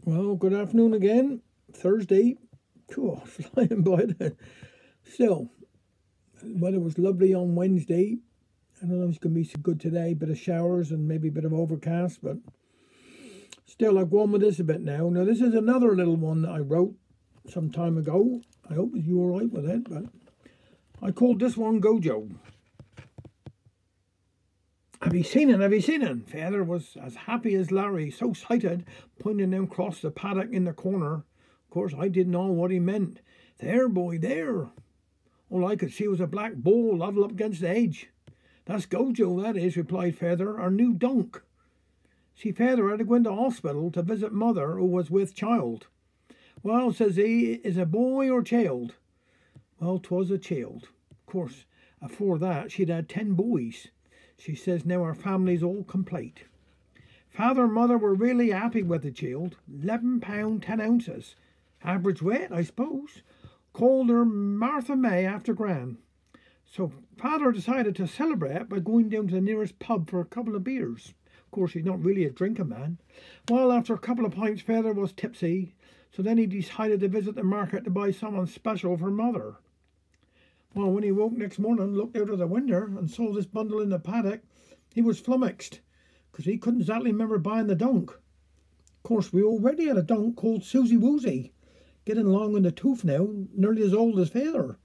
Well, good afternoon again. Thursday. Cool, flying by then. Still, weather was lovely on Wednesday. I don't know if it's going to be so good today. Bit of showers and maybe a bit of overcast, but still, I've gone with this a bit now. Now, this is another little one that I wrote some time ago. I hope you're all right with it, but I called this one Gojo. Have you seen it? Have you seen it? Father was as happy as Larry, so excited, pointing down across the paddock in the corner. Of course, I didn't know what he meant. There, boy, there. All I could see was a black bull level up against the edge. That's Gojo, that is, replied Feather, our new donk. See, Feather had to go into hospital to visit mother who was with child. Well, says he, is a boy or child? Well, 'twas a child. Of course, afore that, she'd had 10 boys. She says now our family's all complete. Father and mother were really happy with the child. 11 pound 10 ounces. Average weight, I suppose. Called her Martha May after Gran. So father decided to celebrate by going down to the nearest pub for a couple of beers. Of course, he's not really a drinking man. Well, after a couple of pints, father was tipsy. So then he decided to visit the market to buy something special for mother. Well, when he woke next morning, looked out of the window and saw this bundle in the paddock, he was flummoxed, because he couldn't exactly remember buying the donk. Of course, we already had a donk called Suzy, getting long in the tooth now, nearly as old as father.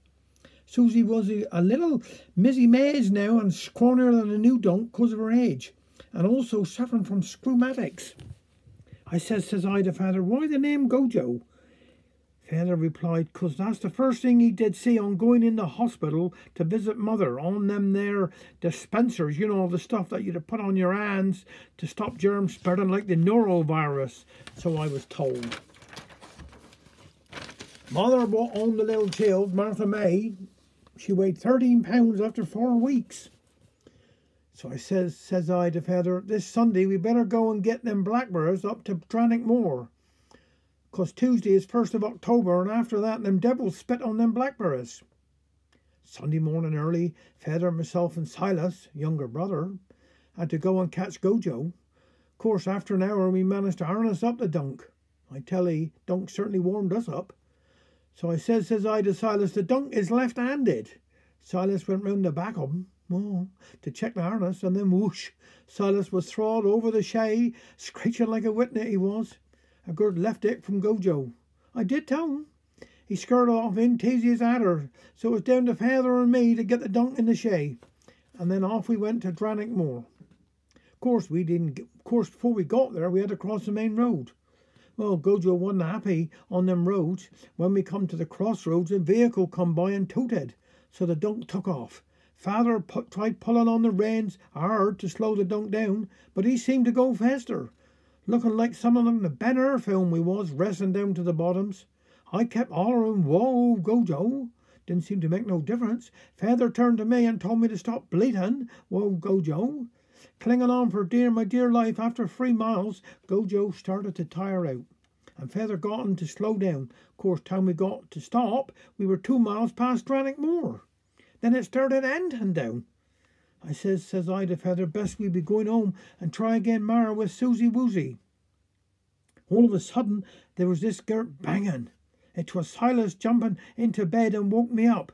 Suzy was a little Mizzy Mays now and scrawnier than a new donk because of her age, and also suffering from screwmatics. I says I to father, why the name Gojo? Father replied, 'cause that's the first thing he did see on going in the hospital to visit mother, on them there dispensers, you know, the stuff that you'd put on your hands to stop germs spreading like the norovirus, so I was told. Mother brought home the little child, Martha May. She weighed 13 pounds after 4 weeks. So I says I to father, this Sunday we better go and get them blackberries up to Trannick Moor. 'Cause Tuesday is 1st of October, and after that them devils spit on them blackberries. Sunday morning early, Feather, myself and Silas, younger brother, had to go and catch Gojo. Of course, after an hour we managed to harness up the dunk. I tell ye, dunk certainly warmed us up. So I says I to Silas, the dunk is left-handed. Silas went round the back of him, to check the harness, and then whoosh, Silas was thrawed over the shay, screeching like a witness he was. A good left it from Gojo. I did tell him. He skirted off in teasy as adder, so it was down to father and me to get the dunk in the shay, and then off we went to Trannick Moor. Of course, before we got there, we had to cross the main road. Well, Gojo wasn't happy on them roads. When we come to the crossroads, a vehicle come by and tooted, so the dunk took off. Father tried pulling on the reins hard to slow the dunk down, but he seemed to go faster. Looking like someone in the Ben Hur film we was, racing down to the bottoms. I kept hollering, whoa, Gojo. Didn't seem to make no difference. Father turned to me and told me to stop bleating, whoa, Gojo. Clinging on for my dear life, after 3 miles, Gojo started to tire out. And Father got him to slow down. Of course, time we got to stop, we were 2 miles past Trannick Moor. Then it started ending down. I says I to Feather, best we be going home and try again Mara with Suzy. All of a sudden, there was this girt banging. It was Silas jumping into bed and woke me up.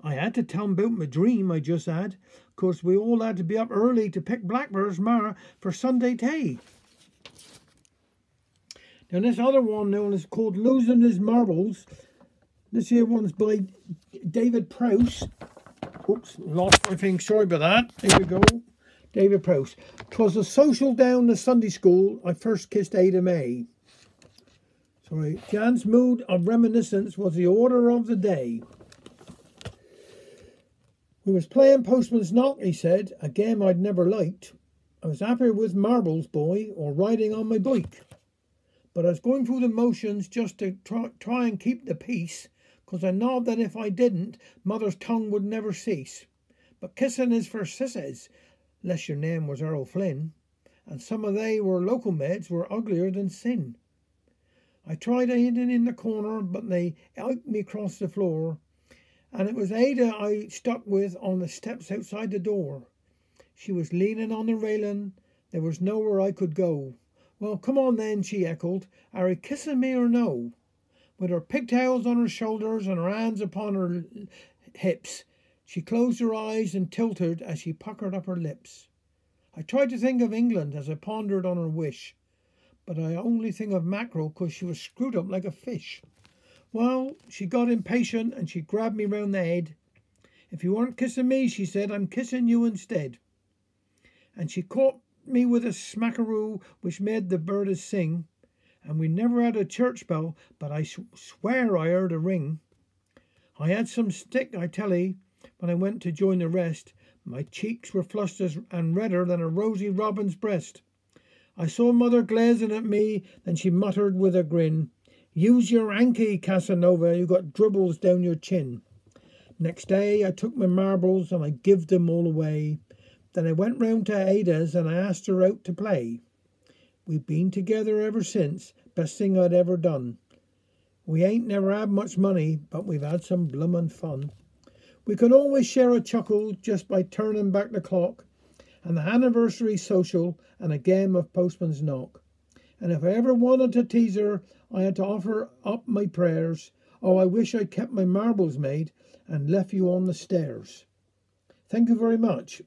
I had to tell him about my dream I just had. 'Course we all had to be up early to pick blackberries, Mara, for Sunday tea. Now this other one now is called Losing His Marbles. This here one's by David Prowse. Oops, lost my thing. Sorry about that. There we go. David Prowse. 'Twas a social down the Sunday school. I first kissed Ada May. Sorry. Jan's mood of reminiscence was the order of the day. We was playing Postman's Knock, he said, a game I'd never liked. I was happier with marbles, boy, or riding on my bike. But I was going through the motions just to try and keep the peace, 'cause I know that if I didn't, mother's tongue would never cease. But kissing is for sissies, less your name was Earl Flynn, and some of they were local maids were uglier than sin. I tried hiding in the corner, but they out me across the floor, and it was Ada I stuck with on the steps outside the door. She was leaning on the railing, there was nowhere I could go. Well, come on then, she echoed. Are you kissing me or no? With her pigtails on her shoulders and her hands upon her hips, she closed her eyes and tilted as she puckered up her lips. I tried to think of England as I pondered on her wish, but I only think of mackerel 'cause she was screwed up like a fish. Well, she got impatient and she grabbed me round the head. If you weren't kissing me, she said, I'm kissing you instead. And she caught me with a smackaroo which made the birds sing. And we never had a church bell, but I swear I heard a ring. I had some stick, I tell 'ee, when I went to join the rest. My cheeks were flushed and redder than a rosy robin's breast. I saw mother glazing at me, then she muttered with a grin, Use your hanky, Casanova, you got dribbles down your chin. Next day I took my marbles and I gived them all away. Then I went round to Ada's and I asked her out to play. We've been together ever since, best thing I'd ever done. We ain't never had much money, but we've had some bloomin' fun. We can always share a chuckle just by turning back the clock, and the anniversary social and a game of postman's knock. And if I ever wanted to tease her, I had to offer up my prayers. Oh, I wish I'd kept my marbles made and left you on the stairs. Thank you very much.